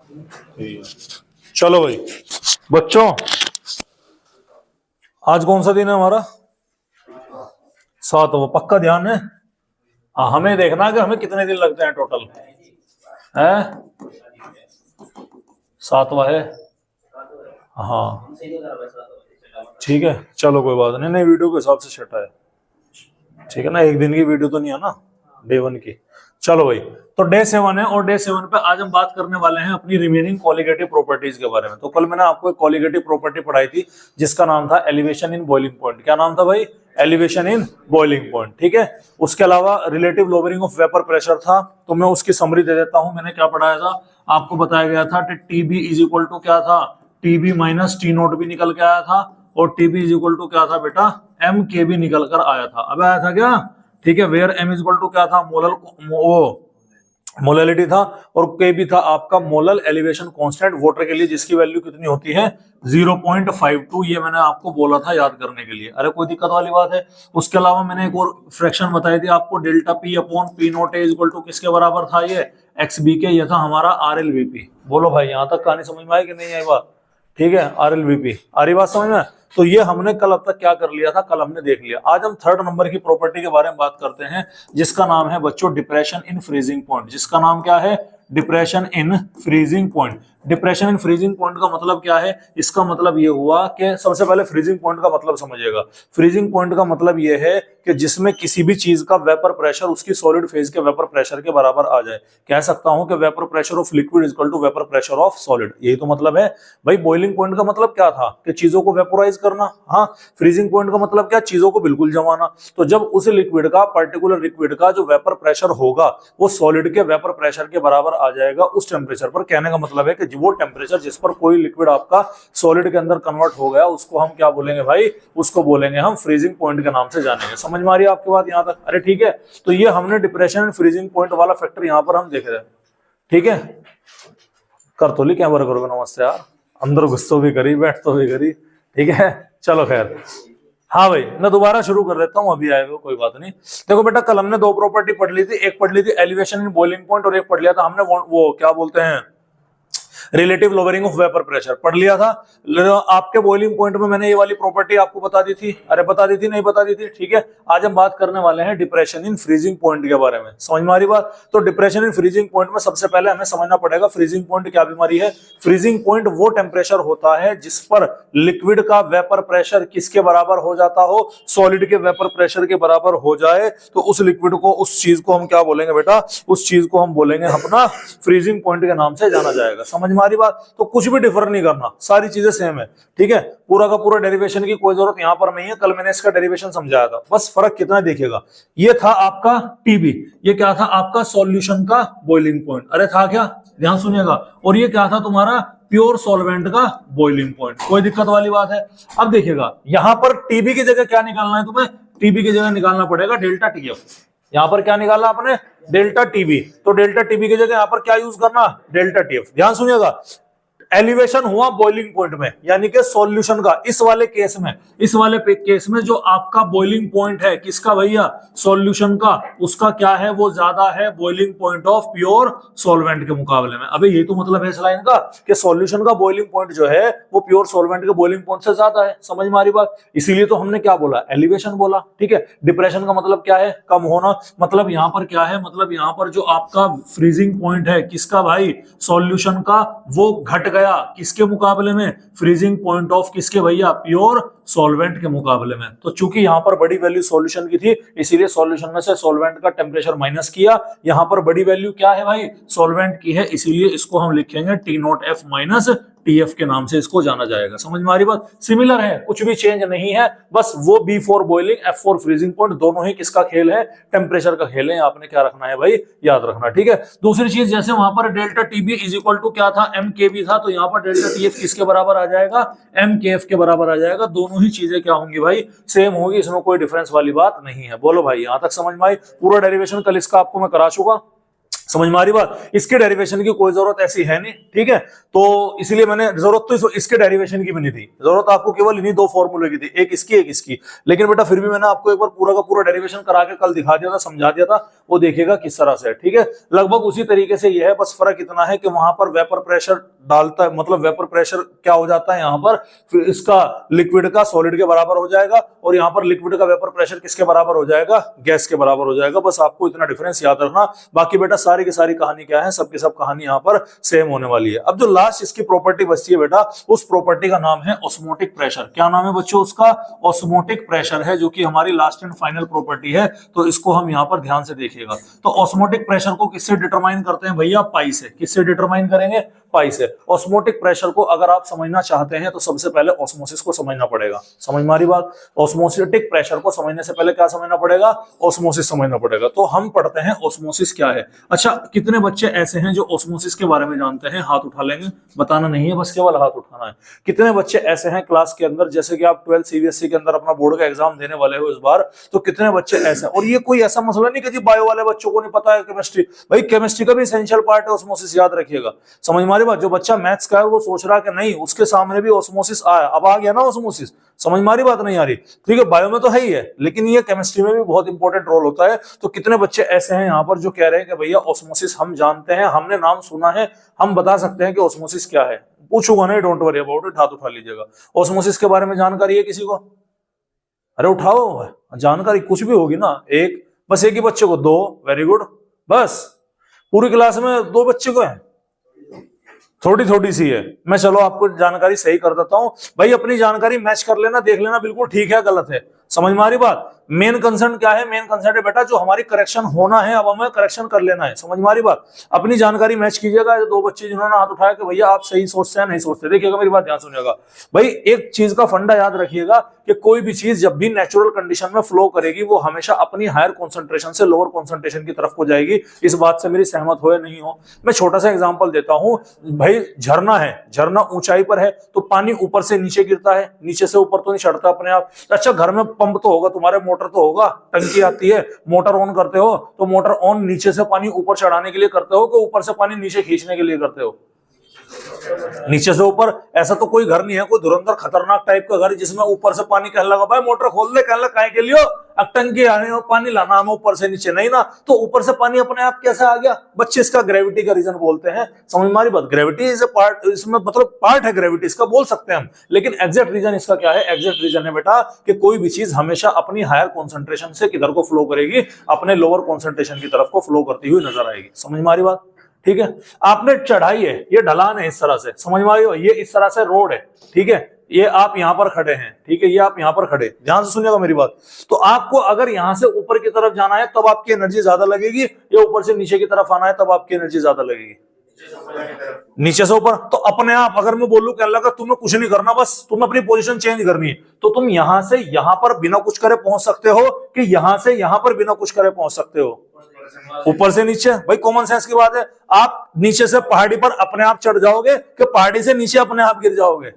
चलो भाई बच्चों, आज कौन सा दिन है हमारा? 7वां। पक्का ध्यान है। हाँ, हमें देखना है कि हमें कितने दिन लगते हैं टोटल। है 7वां है। हाँ ठीक है, चलो कोई बात नहीं। नहीं, वीडियो के हिसाब से छठा है, ठीक है ना। एक दिन की वीडियो तो नहीं है ना, डे 1 की। चलो भाई, तो डे 7 है और डे 7 पे आज हम बात करने वाले हैं अपनी रिमेनिंग कॉलिगेटिव प्रॉपर्टीज के बारे में। तो कल मैंने आपको एक कॉलिगेटिव प्रॉपर्टी पढ़ाई थी जिसका नाम था एलिवेशन इन बॉइलिंग पॉइंट। क्या नाम था भाई? एलिवेशन इन बॉइलिंग पॉइंट, ठीक है। उसके अलावा relative lowering of vapour pressure था, तो मैं उसकी समरी दे देता हूं। मैंने क्या पढ़ाया था आपको? बताया गया था टीबी इज इक्वल टू क्या था? टीबी माइनस टी नोट भी निकल के आया था, और टीबी इज इक्वल टू क्या था बेटा? एम के भी निकल कर आया था। अब आया था क्या? ठीक है। Where M is equal to क्या था? मोललिटी था, और के भी था आपका मोलल एलिवेशन कांस्टेंट वाटर के लिए, जिसकी वैल्यू कितनी होती है? 0.52। ये मैंने आपको बोला था याद करने के लिए। अरे कोई दिक्कत वाली बात है? उसके अलावा मैंने एक और फ्रैक्शन बताई थी आपको, delta P upon P naught A equal to किसके बराबर था? ये एक्स बी के। ये था हमारा आर एल वीपी। बोलो भाई, यहां तक कहानी समझ में आई कि नहीं आई बात? ठीक है, आर एल वीपी आ रही बात समझ में? तो ये हमने कल अब तक क्या कर लिया था, कल हमने देख लिया। आज हम 3rd नंबर की प्रॉपर्टी के बारे में बात करते हैं, जिसका नाम है बच्चों डिप्रेशन इन फ्रीजिंग पॉइंट। जिसका नाम क्या है? Depression in freezing point. Depression in freezing point का मतलब क्या है? इसका मतलब ये हुआ कि सबसे पहले फ्रीजिंग पॉइंट का मतलब समझिएगा। फ्रीजिंग पॉइंट का मतलब ये है कि जिसमें किसी भी चीज का वेपर प्रेशर उसकी सॉलिड फेज के वेपर प्रेशर के बराबर आ जाए। कह सकता हूं कि vapour pressure of liquid is equal to vapour pressure of solid. यही तो मतलब है भाई। बॉइलिंग पॉइंट का मतलब क्या था? कि चीजों को वेपोराइज करना। हाँ, फ्रीजिंग पॉइंट का मतलब क्या? चीजों को बिल्कुल जमाना। तो जब उस लिक्विड का, पर्टिकुलर लिक्विड का जो वेपर प्रेशर होगा वो सॉलिड के वेपर प्रेशर के बराबर आ जाएगा उस टेम्परेचर पर। कहने का मतलब है कि वो टेम्परेचर जिस पर कोई लिक्विड आपका सॉलिड के अंदर कन्वर्ट हो गया, उसको हम क्या बोलेंगे भाई? उसको बोलेंगे हम फ्रीजिंग पॉइंट के नाम से जानेंगे। समझ में आ रही है आपकी बात यहां तक? अरे ठीक है। तो ये हमने डिप्रेशन एंड फ्रीजिंग पॉइंट वाला फैक्टर यहां पर हम देख रहे हैं, ठीक है। कर तो ली कैमरा करोगे, नमस्ते यार। अंदर घुस तो भी करी, बैठ तो भी करी, ठीक है। चलो खैर, हाँ भाई मैं दोबारा शुरू कर देता हूं, अभी आए हुए कोई बात नहीं। देखो बेटा, कल हमने 2 प्रॉपर्टी पढ़ ली थी। एक पढ़ ली थी एलिवेशन इन बॉइलिंग पॉइंट, और एक पढ़ लिया था हमने वो क्या बोलते हैं, relative lowering of vapour pressure पढ़ लिया था। आपके बॉइलिंग पॉइंट में मैंने ये वाली प्रॉपर्टी आपको बता दी थी। अरे बता दी थी, नहीं बता दी थी? ठीक है। आज हम बात करने वाले हैं डिप्रेशन इन फ्रीजिंग पॉइंट के बारे में। समझ में आ रही बात? तो डिप्रेशन इन फ्रीजिंग पॉइंट में सबसे पहले हमें समझना पड़ेगा फ्रीजिंग पॉइंट क्या बीमारी है। फ्रीजिंग पॉइंट वो टेम्परेचर होता है जिस पर लिक्विड का वेपर प्रेशर किसके बराबर हो जाता हो? सॉलिड के वेपर प्रेशर के बराबर हो जाए, तो उस लिक्विड को, उस चीज को हम क्या बोलेंगे बेटा? उस चीज को हम बोलेंगे अपना फ्रीजिंग पॉइंट के नाम से जाना जाएगा। समझ में आ रही बात? तो कुछ भी डिफर नहीं करना, सारी चीजें सेम है, ठीक है। पूरा का पूरा डेरिवेशन की कोई जरूरत यहां पर नहीं है। कल मैंने इसका डेरिवेशन समझाया था, बस फर्क कितना देखिएगा। ये था आपका टीबी, ये क्या था आपका? सॉल्यूशन का बॉइलिंग पॉइंट। अरे था क्या? ध्यान सुनिएगा। और ये क्या था तुम्हारा? प्योर सॉल्वेंट का बॉइलिंग पॉइंट। कोई दिक्कत वाली बात है? अब देखिएगा, यहां पर टीबी की जगह क्या निकालना है तुम्हें? टीबी की जगह निकालना पड़ेगा डेल्टा टीएफ। यहां पर क्या निकालना आपने? Delta TB. तो डेल्टा टीबी की जगह यहां पर क्या यूज करना? Delta TF. ध्यान सुनिएगा, एलिवेशन हुआ बॉइलिंग पॉइंट में, यानी कि सॉल्यूशन का। इस वाले केस में, इस वाले केस में जो आपका बॉइलिंग पॉइंट है किसका भैया? सॉल्यूशन का। उसका क्या है? वो ज्यादा है boiling point of pure solvent के मुकाबले में। अबे ये तो मतलब है इस लाइन का कि सॉल्यूशन का बॉइलिंग पॉइंट जो है वो प्योर सॉल्वेंट के बॉइलिंग पॉइंट से ज्यादा है। समझ में आ रही बात? इसीलिए तो हमने क्या बोला? एलिवेशन बोला, ठीक है। डिप्रेशन का मतलब क्या है? कम होना। मतलब यहां पर क्या है? मतलब यहां पर जो आपका फ्रीजिंग पॉइंट है किसका भाई? सॉल्यूशन का, वो घट गया किसके मुकाबले में? फ्रीजिंग पॉइंट ऑफ किसके भैया? प्योर सॉल्वेंट के मुकाबले में। तो चूंकि यहां पर बड़ी वैल्यू सॉल्यूशन की थी, इसीलिए सॉल्यूशन में से सॉल्वेंट का टेम्परेचर माइनस किया। यहां पर बड़ी वैल्यू क्या है भाई? सॉल्वेंट की है, इसीलिए इसको हम लिखेंगे T not F minus TF के नाम से इसको जाना जाएगा। समझ में आ रही बात? सिमिलर है, कुछ भी चेंज नहीं है। बस वो B for boiling, F for freezing point, दोनों ही किसका खेल है? टेम्परेचर का खेल है। आपने क्या रखना है भाई? याद रखना, ठीक है। दूसरी चीज, जैसे वहां पर delta TB is equal to क्या था? एम के बी था, तो यहाँ पर डेल्टा टीएफ किसके बराबर आ जाएगा? एम के एफ के बराबर आ जाएगा। दोनों ही चीजें क्या होंगी भाई? सेम होगी, इसमें कोई डिफरेंस वाली बात नहीं है। बोलो भाई, यहां तक समझ में आई? पूरा डेरिवेशन कल इसका आपको मैं करा चुका। समझ में आ रही बात। इसके डेरिवेशन की कोई जरूरत ऐसी है नहीं, ठीक है। तो इसलिए मैंने जरूरत तो इसके डेरिवेशन की भी नहीं थी, जरूरत आपको केवल इन्हीं दो फॉर्मूले की थी, एक इसकी एक इसकी। लेकिन बेटा फिर भी मैंने आपको एक बार पूरा का पूरा डेरिवेशन करा के कल दिखा दिया था, समझा दिया था, वो देखिएगा किस तरह से है, ठीक है। लगभग उसी तरीके से ये है, बस फर्क इतना है कि वहां पर वेपर प्रेशर डालता है, मतलब वेपर प्रेशर क्या हो जाता है यहाँ पर, फिर इसका लिक्विड का सॉलिड के बराबर हो जाएगा, और यहाँ पर लिक्विड का वेपर प्रेशर किसके बराबर हो जाएगा, गैस के बराबर हो जाएगा। बस आपको इतना डिफरेंस याद रखना, बाकी बेटा सारी की सारी कहानी क्या है, सबकी सब कहानी यहाँ पर सेम होने वाली है। अब जो लास्ट इसकी प्रॉपर्टी बचती है बेटा, उस प्रॉपर्टी का नाम है ऑस्मोटिक प्रेशर। क्या नाम है बच्चों उसका, ऑस्मोटिक प्रेशर है, जो कि हमारी लास्ट एंड फाइनल प्रॉपर्टी है। तो इसको हम यहाँ पर ध्यान से देखिएगा। तो ऑस्मोटिक प्रेशर को किससे डिटरमाइन करते हैं भैया, पाई से। किससे डिटरमाइन करेंगे, पाई से। ऑस्मोटिक प्रेशर को अगर आप समझना चाहते हैं तो सबसे पहले ऑस्मोसिस को समझना पड़ेगा। समझ में आ रही बात। ऑस्मोटिक प्रेशर को समझने से पहले क्या समझना पड़ेगा, ऑस्मोसिस समझना पड़ेगा। तो हम पढ़ते हैं ऑस्मोसिस क्या है। अच्छा, कितने बच्चे ऐसे हैं जो ऑस्मोसिस के बारे में जानते हैं, हाथ उठा लेंगे, बताना नहीं है, बस केवल हाथ उठाना है। कितने बच्चे ऐसे हैं क्लास के अंदर, जैसे कि आप 12 सीबीएसई के अंदर अपना बोर्ड का एग्जाम देने वाले हो इस बार, तो कितने बच्चे ऐसे हैं। और ये कोई ऐसा मसला नहीं कि जी बायो वाले बच्चों को नहीं पता है केमिस्ट्री, भाई केमिस्ट्री का भी एसेंशियल पार्ट है ऑस्मोसिस, याद रखिएगा। समझ में आ रही बात। जो बच्चा मैथ्स का है वो सोच रहा कि नहीं उसके सामने भी ऑस्मोसिस आया, अब आ गया ना ऑस्मोसिस, समझ में आ रही बात, नहीं आ रही, ठीक है। बायो में तो है ही है, लेकिन ये केमिस्ट्री में भी बहुत इंपॉर्टेंट रोल होता है। तो कितने बच्चे ऐसे हैं यहाँ पर जो कह रहे हैं कि भैया ऑस्मोसिस हम जानते हैं, हमने नाम सुना है, हम बता सकते हैं कि ऑस्मोसिस क्या है। पूछूंगा नहीं, डोंट वरी अबाउट इट, हाथ उठा लीजिएगा। ऑस्मोसिस के बारे में जानकारी है किसी को, अरे उठाओ, जानकारी कुछ भी होगी ना। एक, बस एक ही बच्चे को, दो, वेरी गुड, बस पूरी क्लास में 2 बच्चे को है, थोड़ी थोड़ी सी है। मैं चलो आपको जानकारी सही कर देता हूं भाई, अपनी जानकारी मैच कर लेना, देख लेना बिल्कुल ठीक है गलत है। समझ में आ रही बात। मेन कंसर्न क्या है, मेन कंसर्न है बेटा जो हमारी करेक्शन होना है, अब हमें करेक्शन कर लेना है। समझ में आ रही बात। अपनी जानकारी मैच कीजिएगा। 2 बच्चे जिन्होंने हाथ उठाया कि भैया आप सही सोचते हैं नहीं सोचते, देखिएगा मेरी बात ध्यान सुनिएगा भाई। एक चीज का फंडा याद रखिएगा कि कोई भी चीज जब भी नेचुरल कंडीशन में फ्लो करेगी वो हमेशा अपनी हायर कॉन्सेंट्रेशन से लोअर कॉन्सेंट्रेशन की तरफ को जाएगी। इस बात से मेरी सहमत हो या नहीं हो। मैं छोटा सा एग्जाम्पल देता हूं भाई, झरना है, झरना ऊंचाई पर है तो पानी ऊपर से नीचे गिरता है, नीचे से ऊपर तो नहीं चढ़ता अपने आप। अच्छा, घर में पंप तो होगा तुम्हारे, मोटर तो होगा, टंकी आती है, मोटर ऑन करते हो तो मोटर ऑन नीचे से पानी ऊपर चढ़ाने के लिए करते हो कि ऊपर से पानी नीचे खींचने के लिए करते हो, नीचे से ऊपर। ऐसा तो कोई घर नहीं है, कोई धुरंधर खतरनाक टाइप का घर जिसमें ऊपर से पानी कहने लगा भाई मोटर खोल दे, कहने लगा काहे के लिए, टंकी आने और पानी लाना हमें ऊपर से नीचे, नहीं ना। तो ऊपर से पानी अपने आप कैसे आ गया बच्चे, इसका ग्रेविटी का रीजन बोलते हैं। समझ में आ रही बात। ग्रेविटी इज अ पार्ट, इसमें मतलब पार्ट है ग्रेविटी, इसका बोल सकते हैं हम, लेकिन एग्जैक्ट रीजन इसका क्या है, एग्जैक्ट रीजन है बेटा कि कोई भी चीज हमेशा अपनी हायर कॉन्सेंट्रेशन से किधर को फ्लो करेगी, अपने लोअर कॉन्सेंट्रेशन की तरफ को फ्लो करती हुई नजर आएगी। समझ में आ रही बात, ठीक है। आपने चढ़ाई है, ये ढलान है इस तरह से, समझ में आ रही हो, ये इस तरह से रोड है, ठीक है। ये आप यहां पर खड़े हैं, ठीक है, ये आप यहां पर खड़े, ध्यान से सुनिएगा मेरी बात। तो आपको अगर यहां से ऊपर की तरफ जाना है तब आपकी एनर्जी ज्यादा लगेगी, या ऊपर से नीचे की तरफ आना है तब आपकी एनर्जी ज्यादा लगेगी, नीचे से ऊपर। तो अपने आप अगर मैं बोलूं कि अल्लाह का तुम्हें कुछ नहीं करना, बस तुम्हें अपनी पोजीशन चेंज करनी है, तो तुम यहां से यहां पर बिना कुछ करे पहुंच सकते हो कि यहां से यहां पर बिना कुछ करे पहुंच सकते हो, ऊपर से नीचे। भाई कॉमन सेंस की बात है। आप नीचे से पहाड़ी पर अपने आप चढ़ जाओगे कि पहाड़ी से नीचे अपने आप गिर जाओगे,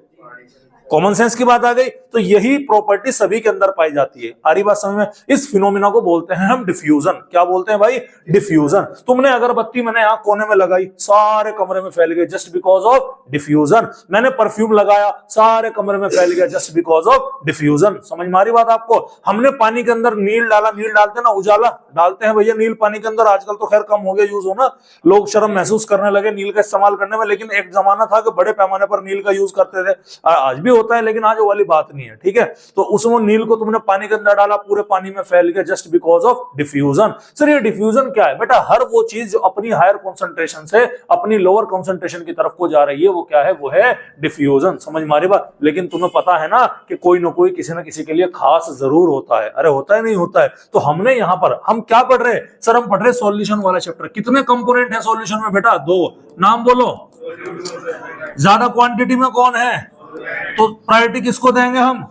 कॉमन सेंस की बात आ गई। तो यही प्रॉपर्टी सभी के अंदर पाई जाती है। आ रही बात समझ में। इस फिनोमिना को बोलते हैं हम डिफ्यूजन। क्या बोलते हैं भाई, डिफ्यूजन। तुमने अगरबत्ती मैंने यहाँ कोने में लगाई, सारे कमरे में फैल गई जस्ट बिकॉज ऑफ डिफ्यूजन। मैंने परफ्यूम लगाया, सारे कमरे में फैल गया जस्ट बिकॉज ऑफ डिफ्यूजन। समझ में आ रही बात आपको। हमने पानी के अंदर नील डाला, नील डालते ना, उजाला डालते हैं भैया नील पानी के अंदर। आजकल तो खैर कम हो गया यूज होना, लोग शर्म महसूस करने लगे नील का इस्तेमाल करने में, लेकिन एक जमाना था कि बड़े पैमाने पर नील का यूज करते थे। आज भी होता है लेकिन आज वो वाली बात नहीं है, ठीक है। तो उसमें नील को तुमने पानी के अंदर डाला, पूरे पानी में फैल गया just because of diffusion. Sir ये डिफ्यूजन क्या है बेटा, हर वो चीज जो अपनी हायर कॉन्सेंट्रेशन से अपनी लोअर कॉन्सेंट्रेशन की तरफ को जा रही है वो क्या है, वो है डिफ्यूजन। समझ मारी बात। लेकिन तुम्हें पता है ना कि कोई ना कोई किसी ना किसी के लिए खास जरूर होता है। अरे होता है नहीं होता है। तो हमने यहां पर हम क्या पढ़ रहे हैं सर, हम पढ़ रहे सॉल्यूशन वाला चैप्टर। कितने कंपोनेंट है सॉल्यूशन में बेटा, 2। नाम बोलो। ज्यादा क्वांटिटी में कौन है, तो प्रायोरिटी किसको देंगे हम,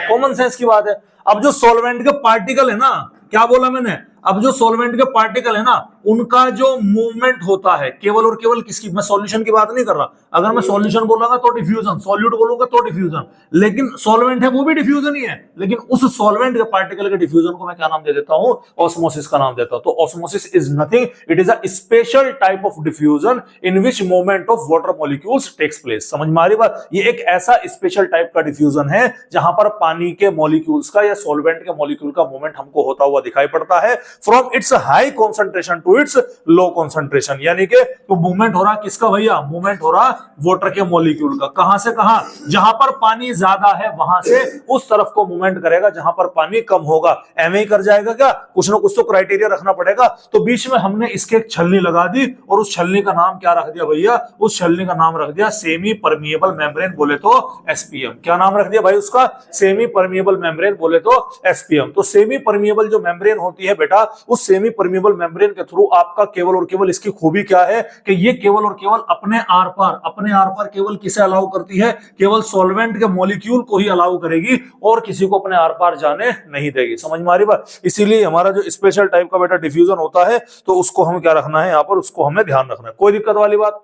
कॉमन सेंस की बात है। अब जो सॉल्वेंट के पार्टिकल है ना, क्या बोला मैंने, अब जो सॉल्वेंट के पार्टिकल है ना, उनका जो मूवमेंट होता है केवल और केवल किसकी, मैं सॉल्यूशन की बात नहीं कर रहा, अगर मैं सॉल्यूशन बोलूंगा तो डिफ्यूजन, सॉल्यूट बोलूंगा तो डिफ्यूजन, लेकिन सॉल्वेंट है वो भी डिफ्यूजन ही है, लेकिन उस सॉल्वेंट के पार्टिकल के डिफ्यूजन को मैं क्या नाम दे देता हूं, ऑस्मोसिस का नाम देता हूं। तो osmosis is nothing, it is a special type of diffusion in which movement of water molecules takes place. समझ में आ रही बात, ये एक ऐसा स्पेशल टाइप का डिफ्यूजन है जहां पर पानी के मॉलिक्यूल्स का या सॉल्वेंट के मॉलिक्यूल का मूवमेंट हमको होता हुआ दिखाई पड़ता है from its high concentration to its low concentration. यानी कि तो मूवमेंट हो रहा किसका भैया, मूवमेंट हो रहा वाटर के मॉलिक्यूल का, कहां से कहां, जहां पर पानी ज्यादा है वहां से उस तरफ को मूवमेंट करेगा जहां पर पानी कम होगा। एम ही कर जाएगा क्या, कुछ ना कुछ तो क्राइटेरिया रखना पड़ेगा। तो बीच में हमने इसके एक छलनी लगा दी और उस छलनी का नाम क्या रख दिया भैया, उस छलनी का नाम रख दिया सेमी परमिएबल मेम्ब्रेन, बोले तो एसपीएम। क्या नाम रख दिया भाई उसका, सेमी परमिएबल मेम्ब्रेन, बोले तो एसपीएम। तो सेमी परमिएबल जो मेम्ब्रेन होती है बेटा, उस सेमी परमिएबल मेम्ब्रेन के थ्रू आपका केवल और केवल इसकी खूबी क्या है कि ये केवल और केवल अपने आर पार केवल किसे अलाउ करती है, केवल सॉल्वेंट के मॉलिक्यूल को ही अलाउ करेगी और किसी को अपने आर पार जाने नहीं देगी। समझ में आ रही बात, इसीलिए हमारा जो स्पेशल टाइप का बेटा डिफ्यूजन होता है तो उसको हम क्या रखना है यहाँ पर, उसको हमें ध्यान रखना है। कोई दिक्कत वाली बात।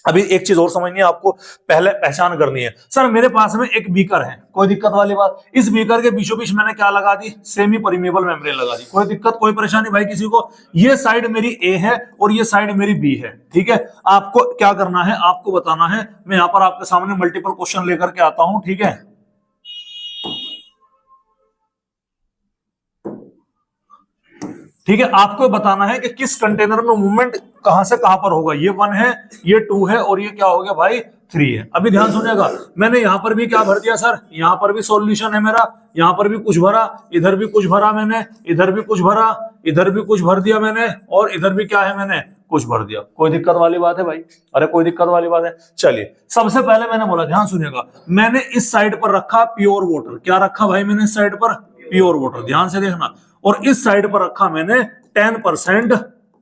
अभी एक चीज और समझनी है आपको, पहले पहचान करनी है। सर मेरे पास में एक बीकर है, कोई दिक्कत वाली बात, इस बीकर के बीचों बीच मैंने क्या लगा दी, सेमी परमिएबल मेम्ब्रेन लगा दी, कोई दिक्कत कोई परेशानी भाई किसी को। ये साइड मेरी ए है और ये साइड मेरी बी है, ठीक है। आपको क्या करना है, आपको बताना है, मैं यहां पर आपके सामने मल्टीपल क्वेश्चन लेकर के आता हूं, ठीक है। ठीक है, आपको बताना है कि किस कंटेनर में मूवमेंट कहां से कहां पर होगा। ये 1 है, ये 2 है और ये क्या हो गया भाई 3 है। अभी ध्यान सुनिएगा, मैंने यहां पर भी क्या भर दिया सर, यहां पर भी सॉल्यूशन है मेरा, यहां पर भी कुछ भरा, इधर भी कुछ भरा मैंने, इधर भी कुछ भरा, इधर भी कुछ भर दिया मैंने और इधर भी क्या है मैंने कुछ भर दिया। कोई दिक्कत वाली बात है भाई, अरे कोई दिक्कत वाली बात है। चलिए सबसे पहले मैंने बोला, ध्यान सुनिएगा, मैंने इस साइड पर रखा प्योर वाटर, क्या रखा भाई मैंने इस साइड पर प्योर वाटर, ध्यान से देखना, और इस साइड पर रखा मैंने 10%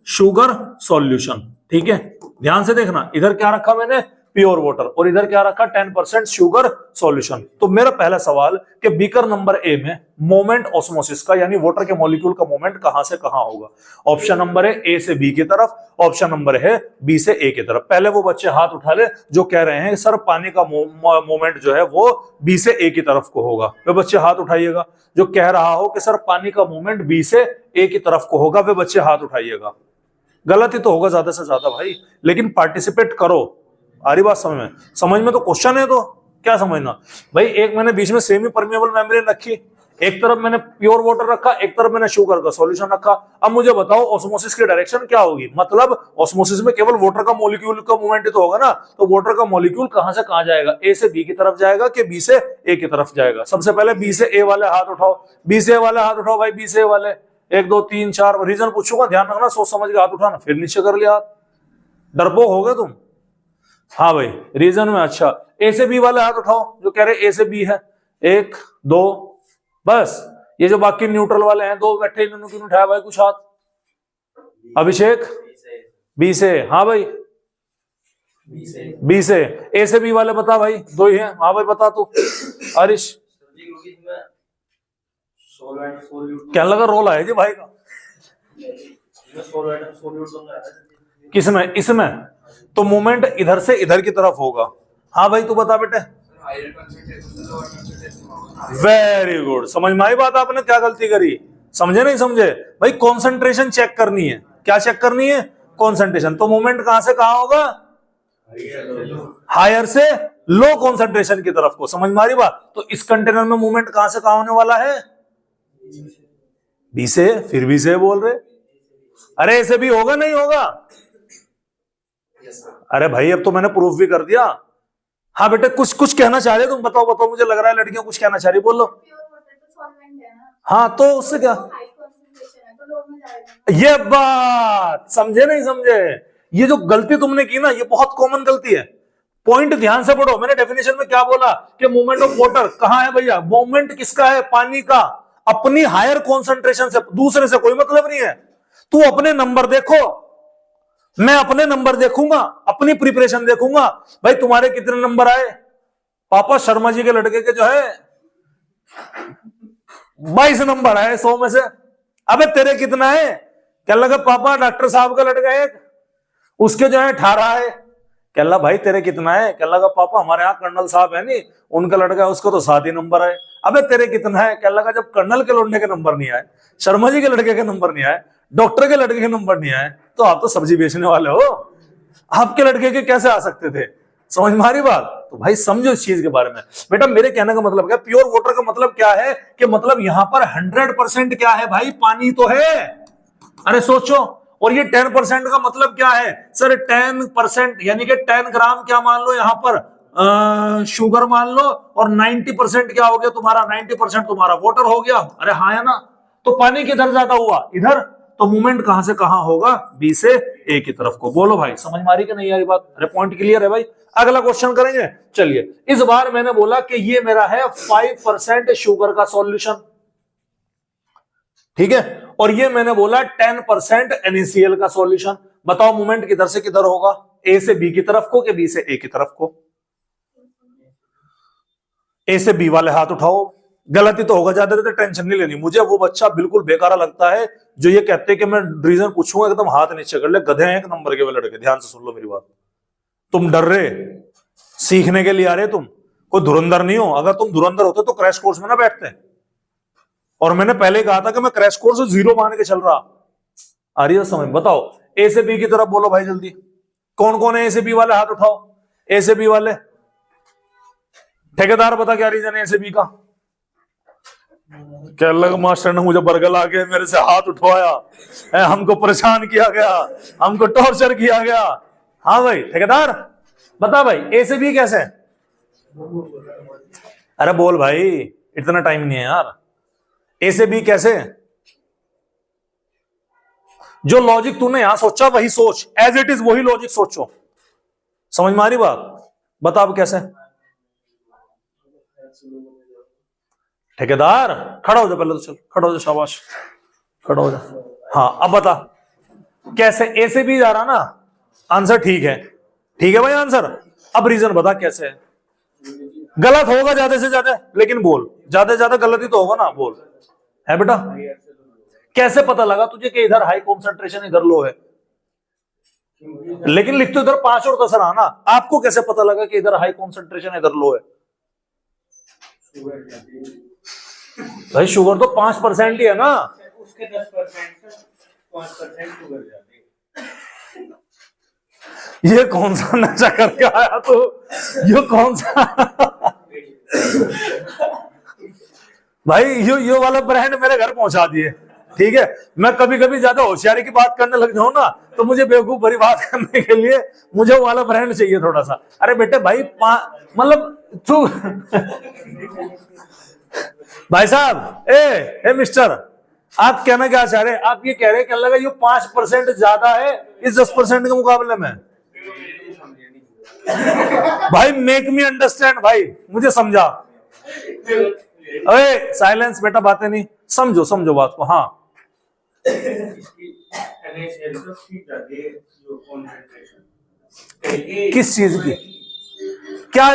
शुगर सॉल्यूशन, ठीक है। ध्यान से देखना, इधर क्या रखा मैंने प्योर वाटर और इधर क्या रखा 10% शुगर सॉल्यूशन। तो मेरा पहला सवाल कि बीकर नंबर ए में मोमेंट ऑस्मोसिस का यानी वाटर के मॉलिक्यूल का मोमेंट कहां से कहां होगा। ऑप्शन नंबर है ए से बी की तरफ, ऑप्शन नंबर है बी से ए की तरफ। पहले वो बच्चे हाथ उठा ले जो कह रहे हैं सर पानी का मोमेंट जो है वो बी से ए की तरफ को होगा, वे बच्चे हाथ उठाइएगा। जो कह रहा हो कि सर पानी का मूवमेंट बी से ए की तरफ को होगा, वे बच्चे हाथ उठाइएगा। गलत ही तो होगा ज्यादा से ज्यादा भाई, लेकिन पार्टिसिपेट करो। आ रही बात समझ में तो क्वेश्चन है तो क्या समझना भाई। एक मैंने बीच में सेमी परमिएबल मेम्ब्रेन रखी, एक तरफ मैंने प्योर वाटर रखा, एक तरफ मैंने शुगर का सॉल्यूशन रखा। अब मुझे बताओ ऑस्मोसिस की डायरेक्शन क्या होगी, मतलब ऑस्मोसिस में केवल वाटर का मॉलिक्यूल का मूवमेंट तो होगा ना, तो वाटर का मॉलिक्यूल कहां से कहां जाएगा, ए से बी की तरफ जाएगा कि बी से ए की तरफ जाएगा। सबसे पहले बी से ए वाले हाथ उठाओ, बी से ए वाले हाथ उठाओ भाई, बी से ए वाले 1 2 3 4, रीजन पूछूंगा ध्यान रखना, सोच समझ के हाथ उठाना, फिर नीचे कर लिया हाथ, डरपोक हो गए तुम। हाँ भाई रीजन में, अच्छा ए से बी वाले हाथ उठाओ जो कह रहे ए से बी है, 1 2, बस। ये जो बाकी न्यूट्रल वाले हैं 2 बैठे, इन्होंने क्यों उठाया भाई कुछ हाथ। अभिषेक बी से, हाँ भाई बी से, ए से बी वाले बता भाई, 2 ही हैं, हाँ भाई बता तू। हरीश क्या लगा रोल आया जी भाई का, किसमें, इसमें तो मूवमेंट इधर से इधर की तरफ होगा। हाँ भाई तू बता बेटे। वेरी गुड, समझ में आई बात, आपने क्या गलती करी, समझे नहीं समझे भाई। कंसंट्रेशन चेक करनी है, क्या चेक करनी है, कंसंट्रेशन। तो मूवमेंट कहां से कहां होगा, हायर से लो कंसंट्रेशन की तरफ को, समझ में आ रही बात। तो इस कंटेनर में मूवमेंट कहां से कहां होने वाला है, बी से, फिर बी से बोल रहे, अरे ऐसे भी होगा नहीं होगा, अरे भाई अब तो मैंने प्रूफ भी कर दिया। हाँ बेटे कुछ कुछ कहना चाह रहे तुम, बताओ बताओ, मुझे लग रहा है लड़कियां कुछ कहना चाह रही, बोलो। हाँ तो उससे क्या, ये बात समझे नहीं समझे, ये जो गलती तुमने की ना ये बहुत कॉमन गलती है। पॉइंट ध्यान से पढ़ो, मैंने डेफिनेशन में क्या बोला कि मूवमेंट ऑफ वाटर कहां है भैया, मूवमेंट किसका है, पानी का, अपनी हायर कॉन्सेंट्रेशन से, दूसरे से कोई मतलब नहीं है। तू अपने नंबर देखो, मैं अपने नंबर देखूंगा, अपनी प्रिपरेशन देखूंगा। भाई तुम्हारे कितने नंबर आए, पापा शर्मा जी के लड़के के जो है 22 नंबर आए 100 में से। अबे तेरे कितना है? क्या लगा पापा डॉक्टर साहब का लड़का है, उसके जो है 18 है। क्या लगा भाई तेरे कितना है? क्या लगा पापा हमारे यहाँ कर्नल साहब है नहीं, उनका लड़का है, उसको तो 7 ही नंबर है। अबे तेरे कितना है? क्या लगा जब कर्नल के लौंडे के नंबर नहीं आए, शर्मा जी के लड़के के नंबर नहीं आए, डॉक्टर के लड़के के नंबर नहीं आए, तो आप तो सब्जी बेचने वाले हो, आपके लड़के के कैसे आ सकते थे? समझ में आ रही बात? तो भाई समझो इस चीज के बारे में। बेटा मेरे कहने का मतलब क्या, प्योर वाटर का मतलब क्या है कि मतलब यहां पर 100% क्या है भाई, पानी तो है। अरे सोचो, और ये 10% का मतलब क्या है सर? 10% यानी कि 10 ग्राम क्या मान लो यहां पर शुगर मान लो, और 90% क्या हो गया तुम्हारा? 90% तुम्हारा वाटर हो गया। अरे हाँ है ना? तो पानी किधर ज्यादा हुआ? इधर। तो मूवमेंट कहां से कहां होगा? बी से ए की तरफ को। बोलो भाई समझ में आ रही कि नहीं आ रही बात? अरे पॉइंट क्लियर है भाई? अगला क्वेश्चन करेंगे। चलिए, इस बार मैंने बोला कि ये मेरा है 5% शुगर का सॉल्यूशन, ठीक है, और ये मैंने बोला 10% NaCl का सॉल्यूशन। बताओ मूवमेंट किधर से किधर होगा? ए से बी की तरफ को कि बी से ए की तरफ को? ए से बी वाले हाथ उठाओ। गलती तो होगा, ज्यादा टेंशन नहीं लेनी। मुझे वो बच्चा बिल्कुल बेकार लगता है जो ये कहते हैं कि मैं रीजन पूछूंगा एकदम हाथ नीचे कर ले। गधे हैं एक नंबर के वे लड़के। ध्यान से सुन लो मेरी बात। तुम डर रहे, सीखने के लिए आ रहे, तुम कोई धुरंधर नहीं हो। अगर तुम धुरंधर होते तो क्रैश कोर्स में ना बैठते। और मैंने पहले कहा था कि मैं क्रैश कोर्स 0 मान के चल रहा। आ रही है समझ? बताओ ए से बी की तरफ बोलो भाई जल्दी। कौन कौन है ए से बी वाले? हाथ उठाओ। ए से बी वाले। ठेकेदार बता क्या रीजन है ए से बी का? क्या लगा मास्टर ने मुझे बरगल आके मेरे से हाथ उठवाया, हमको परेशान किया गया, हमको टॉर्चर किया गया। हाँ भाई ठेकेदार बता भाई ए से बी कैसे? अरे बोल भाई, इतना टाइम नहीं है यार। ए से बी कैसे? जो लॉजिक तूने यहां सोचा वही सोच, एज इट इज वही लॉजिक सोचो। समझ में आ रही बात? बता अब कैसे? ठेकेदार खड़ा हो जा पहले तो, चल खड़ा हो जा, शाबाश खड़ा हो जा। हाँ अब बता कैसे? ए से बी जा रहा ना? आंसर ठीक है, ठीक है भाई आंसर। अब रीजन बता कैसे है? गलत होगा ज्यादा से ज्यादा, लेकिन बोल, ज्यादा से ज्यादा गलती तो होगा ना, बोल। है बेटा? कैसे पता लगा तुझे कि इधर हाई कॉन्सेंट्रेशन इधर लो है? लेकिन लिख तो इधर 5 और 10 रहा ना। आपको कैसे पता लगा कि इधर हाई कॉन्सेंट्रेशन इधर लो है? भाई शुगर तो 5% ही है ना, उसके 10% 5% शुगर जाती है। ये कौन सा नशा करके आया तू? ये कौन सा भाई यो वाला ब्रांड मेरे घर पहुंचा दिए, ठीक है। मैं कभी कभी ज्यादा होशियारी की बात करने लग जाऊं ना, तो मुझे बेवकूफ भरी बात करने के लिए मुझे वो वाला ब्रांड चाहिए थोड़ा सा। अरे बेटे भाई मतलब तू भाई साहब, ए मिस्टर, आप कहना क्या चाह रहे हैं? आप ये कह रहे हैं कि लगा ये 5% ज्यादा है इस 10% के मुकाबले में। भाई मेक मी अंडरस्टैंड भाई, मुझे समझा। अरे साइलेंस बेटा, बातें नहीं, समझो समझो बात को। हाँ किस चीज की? क्या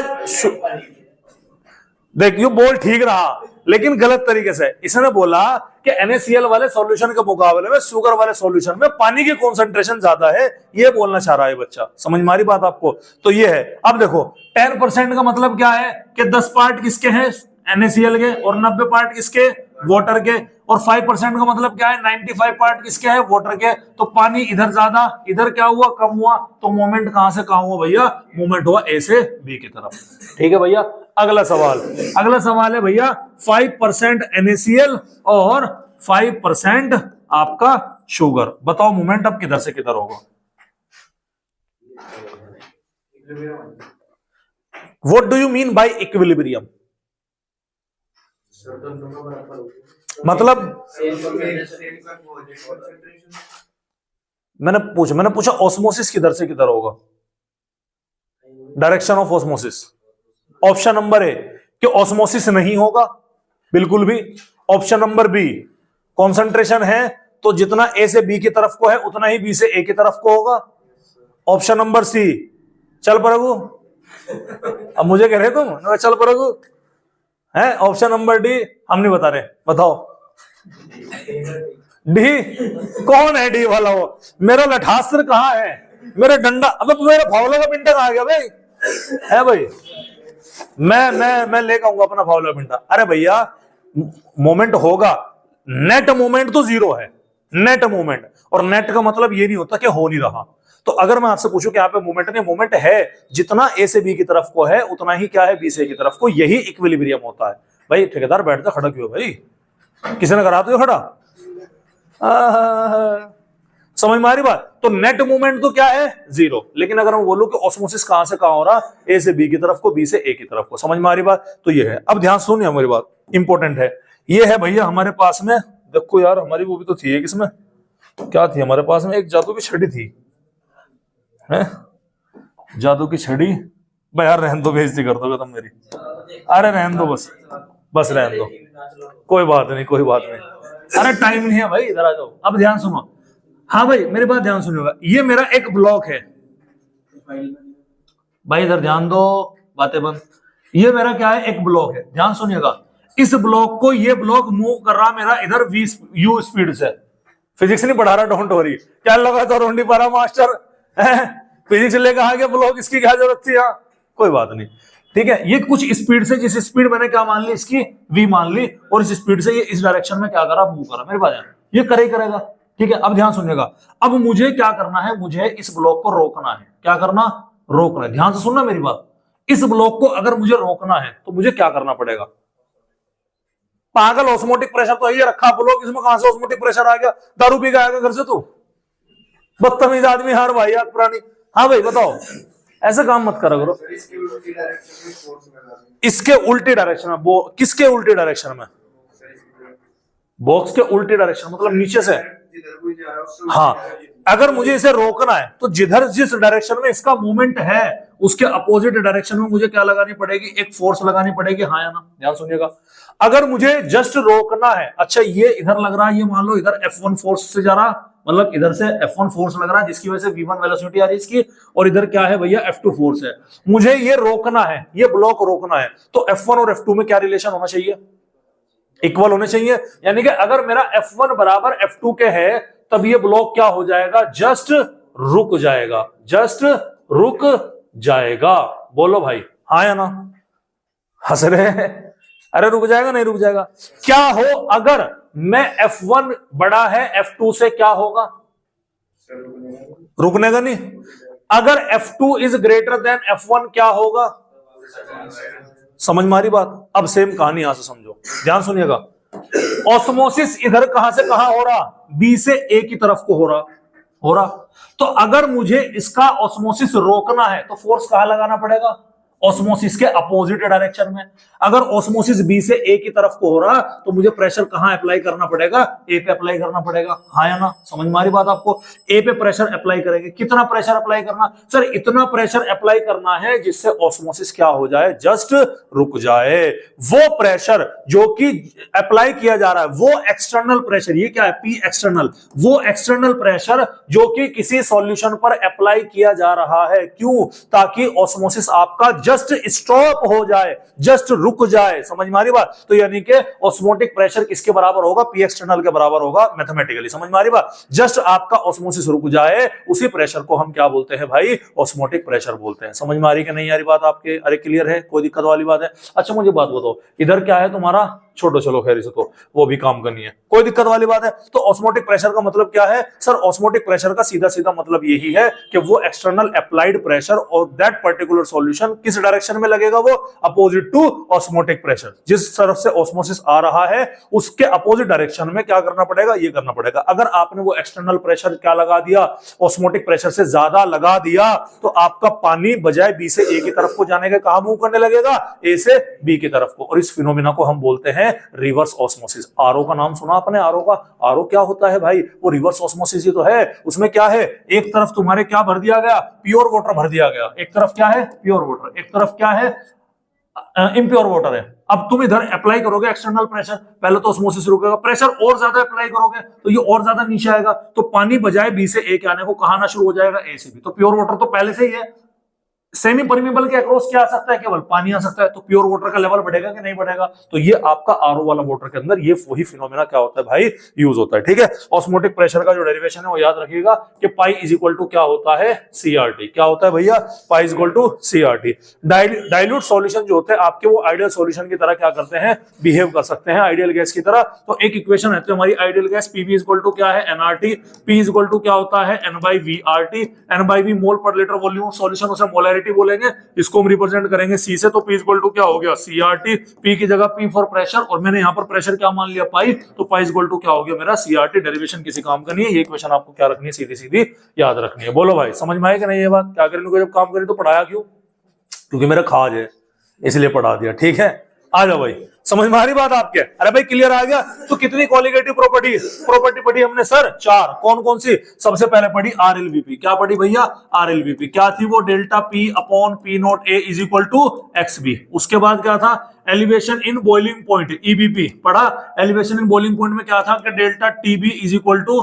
देख यू बोल ठीक रहा, लेकिन गलत तरीके से। इसने बोला कि NaCl वाले सॉल्यूशन के मुकाबले में शुगर वाले सॉल्यूशन में पानी की कंसंट्रेशन ज्यादा है, ये बोलना चाह रहा है बच्चा। समझ मारी बात आपको? तो ये है। अब देखो 10% का मतलब क्या है कि 10 पार्ट किसके हैं? NaCl के, और 90 पार्ट किसके? वाटर के। और 5% का मतलब क्या है? 95 पार्ट किसके हैं? वाटर के। तो पानी इधर ज्यादा, इधर क्या हुआ? कम हुआ। तो मोमेंट कहां से कहां हुआ भैया? मोमेंट हुआ ए से बी की तरफ। ठीक है भैया। अगला सवाल, अगला सवाल है भैया 5% NaCl और 5% आपका शुगर। बताओ मोमेंट अब किधर से किधर होगा? What do you mean by equilibrium? मतलब मैंने पूछा ऑस्मोसिस किधर से किधर होगा? Direction of osmosis. Option number A कि ऑस्मोसिस नहीं होगा बिल्कुल भी। ऑप्शन नंबर बी कंसंट्रेशन है तो जितना ए से बी की तरफ को है उतना ही बी से ए की तरफ को होगा। ऑप्शन नंबर सी चल प्रभु, अब मुझे कह रहे तुम चल प्रभु है। ऑप्शन नंबर डी हम नहीं बता रहे, बताओ। डी कौन है डी वाला? वो मेरा लठास्त्र कहाँ है? मेरा डंडा, अब मेरा फावला का पिंडा कहाँ गया भाई? है भाई, मैं लेकर आऊंगा अपना फावला पिंडा। अरे भैया मोमेंट होगा, नेट मोमेंट तो जीरो है, नेट मोमेंट। और नेट का मतलब ये नहीं होता कि हो नहीं रहा। तो अगर मैं आपसे पूछूं कि यहाँ पे मोमेंट नहीं, मोमेंट है, जितना ए से बी की तरफ को है उतना ही क्या है बी से ए की तरफ को, यही इक्विलिब्रियम होता है। भाई ठेकेदार बैठ जा, खड़ा क्यों भाई? किसी ने करा तो खड़ा? समझ में आ रही बात? तो नेट मूवमेंट तो क्या है? जीरो। लेकिन अगर मैं बोलूं कि ऑस्मोसिस कहां से कहां हो रहा, ए से बी की तरफ को, बी से ए की तरफ को, समझ में आ रही बात? तो ये है। अब ध्यान सुनिए मेरी बात, इंपॉर्टेंट है। ये है भैया हमारे पास में, देखो यार हमारी वो भी तो थी, किसमें क्या थी हमारे पास में? एक जादू की छड़ी थी, है जादू की छड़ी। भाई यार रहन दो, बेइज्जती कर दोगे तुम मेरी। अरे रहन दो, बस रहन दो, कोई बात नहीं, कोई बात नहीं। अरे टाइम नहीं है भाई, इधर आ जाओ। अब ध्यान सुनो, हाँ भाई मेरी बात ध्यान सुनिएगा। ये मेरा एक ब्लॉक है भाई, इधर ध्यान दो, बातें बंद। ये मेरा क्या है? एक ब्लॉक है, ध्यान सुनिएगा। इस ब्लॉक को, ये ब्लॉक मूव कर रहा मेरा इधर u स्पीड से। फिजिक्स नहीं पढ़ा रहा, डोंट वरी। क्या लगा तो रोंडी पारा मास्टर फिजिक्स लेकर आ गया, ब्लॉक इसकी क्या जरूरत थी? हाँ कोई बात नहीं, ठीक है। ये कुछ स्पीड से, जिस स्पीड मैंने क्या मान ली, इसकी v मान ली, और इस स्पीड से ये इस डायरेक्शन में क्या करा, मूव करा। मेरे पास ये करेगा, ठीक है। अब ध्यान सुनिएगा, अब मुझे क्या करना है? मुझे इस ब्लॉक को रोकना है। क्या करना? रोकना है। ध्यान से सुनना मेरी बात। इस ब्लॉक को अगर मुझे रोकना है तो मुझे क्या करना पड़ेगा? पागल, ऑस्मोटिक प्रेशर तो ये रखा ब्लॉक, इसमें कहां से ऑस्मोटिक प्रेशर आ गया? दारू पी के आएगा घर से तू? बदतमीज आदमी, हार भाई यार पुरानी। हाँ भाई बताओ, ऐसा काम मत करा करो। इसके उल्टी डायरेक्शन में, वो किसके उल्टी डायरेक्शन में? बॉक्स के उल्टी डायरेक्शन, मतलब नीचे से। हाँ, अगर मुझे इसे रोकना है तो जिस डायरेक्शन में इसका मूवमेंट है उसके अपोजिट डायरेक्शन में मुझे क्या लगानी पड़ेगी? एक फोर्स लगानी पड़ेगी, हाँ या ना? ध्यान सुनिएगा। अगर मुझे जस्ट रोकना है, अच्छा ये इधर लग रहा है, ये मान लो इधर F1 फोर्स से जा रहा, मतलब इधर से F1 फोर्स लग रहा है जिसकी वजह से V1 वेलोसिटी आ रही है इसकी, और इधर क्या है भैया? F2 फोर्स है। मुझे ये रोकना है, ये ब्लॉक रोकना है, तो F1 और F2 में क्या रिलेशन होना चाहिए? इक्वल होने चाहिए। यानी कि अगर मेरा F1 बराबर F2 के है, तब ये ब्लॉक क्या हो जाएगा? जस्ट रुक जाएगा, जस्ट रुक जाएगा। बोलो भाई हाँ या ना? हंस रहे? अरे रुक जाएगा, नहीं रुक जाएगा। क्या हो अगर मैं F1 बड़ा है F2 से, क्या होगा? रुकने का नहीं। अगर F2 is greater than F1 क्या होगा? समझ मारी बात? अब सेम कहानी यहां से समझो, ध्यान सुनिएगा। ऑस्मोसिस इधर कहां से कहां हो रहा? बी से ए की तरफ को हो रहा। तो अगर मुझे इसका ऑस्मोसिस रोकना है तो फोर्स कहां लगाना पड़ेगा? ऑस्मोसिस के अपोजिट डायरेक्शन में। अगर ऑस्मोसिस बी से ए की तरफ को हो रहा तो मुझे प्रेशर कहां अप्लाई करना पड़ेगा? ए पे अप्लाई करना पड़ेगा, हाँ या ना? समझ में आ रही बात आपको? ए पे प्रेशर अप्लाई करेंगे। कितना प्रेशर अप्लाई करना? सर इतना प्रेशर अप्लाई करना है जिससे ऑस्मोसिस क्या हो जाए? जस्ट रुक जाए। वो प्रेशर जो कि अप्लाई किया जा रहा है, वो एक्सटर्नल प्रेशर, ये क्या है? P external. वो एक्सटर्नल प्रेशर जो कि किसी सॉल्यूशन पर अप्लाई किया जा रहा है, क्यों? ताकि ऑस्मोसिस आपका जस्ट स्टॉप हो जाए, जस्ट रुक जाए। समझ में आ रही बात? तो यानी कि ऑस्मोटिक प्रेशर किसके बराबर होगा? पी एक्सटर्नल के बराबर होगा मैथमेटिकली। समझ में आ रही बात? जस्ट आपका ऑस्मोसिस रुक जाए, उसी प्रेशर को हम क्या बोलते हैं भाई? ऑस्मोटिक प्रेशर बोलते हैं। समझ में आ रही कि नहीं आ रही बात आपके? अरे क्लियर है? कोई दिक्कत वाली बात है? अच्छा मुझे बात बताओ, इधर क्या है तुम्हारा? छोड़ो चलो खैर से, तो वो भी काम करनी है, कोई दिक्कत वाली बात है? तो ऑस्मोटिक प्रेशर का मतलब क्या है? सर ऑस्मोटिक प्रेशर का सीधा सीधा मतलब यही है कि वो एक्सटर्नल अप्लाइड प्रेशर और दैट पर्टिकुलर सॉल्यूशन किस डायरेक्शन में लगेगा? वो अपोजिट टू ऑस्मोटिक प्रेशर। जिस तरफ से ऑस्मोसिस आ रहा है उसके अपोजिट डायरेक्शन में क्या करना पड़ेगा? ये करना पड़ेगा। अगर आपने वो एक्सटर्नल प्रेशर क्या लगा दिया? ऑस्मोटिक प्रेशर से ज्यादा लगा दिया, तो आपका पानी बजाय बी से ए की तरफ को जाने के कहां मूव करने लगेगा? ए से बी की तरफ को। और इस फिनोमिना को हम बोलते हैं रिवर्स ऑस्मोसिस। आरओ का नाम सुना आपने? आरओ का, आरओ क्या होता है भाई? वो रिवर्स ऑस्मोसिस ही तो है। उसमें क्या है? एक तरफ तुम्हारे क्या भर दिया गया? प्योर वाटर भर दिया गया। एक तरफ क्या है? प्योर वाटर, एक तरफ क्या है? इम्प्योर वाटर है। अब तुम इधर अप्लाई करोगे एक्सटर्नल प्रेशर, पहले तो ऑस्मोसिस रुकेगा, प्रेशर और ज्यादा अप्लाई करोगे तो ये और ज्यादा नीचे आएगा, तो पानी बजाय बी से ए के आने को कहां आना शुरू हो जाएगा? ए से बी। तो प्योर वाटर तो पहले से ही है, सेमी परमिएबल के अक्रॉस क्या आ सकता है, केवल पानी आ सकता है, तो प्योर वाटर का लेवल बढ़ेगा कि नहीं बढ़ेगा। तो ये आपका आरओ वाला वाटर के अंदर ये वही फिनोमेना क्या होता है भाई, यूज होता है। ठीक है, ऑस्मोटिक प्रेशर का जो डेरिवेशन है वो याद रखिएगा कि पाई इज इक्वल टू क्या होता है, सीआरटी। क्या होता है भैया, pi is equal to CRT. Dilute solution जो होते हैं आपके वो आइडियल सॉल्यूशन की तरह क्या करते हैं, बिहेव कर सकते हैं आइडियल गैस की तरह। तो एक इक्वेशन है तो हमारी ideal gas P V is equal to क्या है, N R T. P is equal to क्या होता है, N by V R T. N by V mole per litre volume solution, उसे मोलैरिटी बोलेंगे, इसको हम रिप्रेजेंट करेंगे सी से। तो पी इक्वल टू क्या हो गया, सीआरटी। पी की जगह पी फॉर प्रेशर, और मैंने यहाँ पर प्रेशर क्या मान लिया, पाई। तो पाई इक्वल टू क्या हो गया मेरा, सीआरटी। डेरिवेशन किसी काम का नहीं है, ये इक्वेशन आपको क्या रखनी है, सीधी सीधी याद रखनी है। बोलो भाई समझ में आया कि नहीं ये बात। क्या करने को जब काम करें तो पढ़ाया क्यों, क्योंकि मेरा खाज है इसलिए पढ़ा दिया। ठीक है, आ जाओ भाई, समझ में आ रही बात आपके। अरे भाई क्लियर आ गया। तो कितनी कॉलिगेटिव प्रॉपर्टी पढ़ी हमने सर, 4। कौन कौन सी, सबसे पहले पढ़ी आरएलवीपी। क्या पढ़ी भैया, आरएलवीपी। क्या थी वो, delta P upon P naught A is equal to X B. उसके बाद क्या था, elevation in boiling point, EBP पढ़ा। एलिवेशन इन बॉइलिंग पॉइंट में क्या था कि delta TB is equal to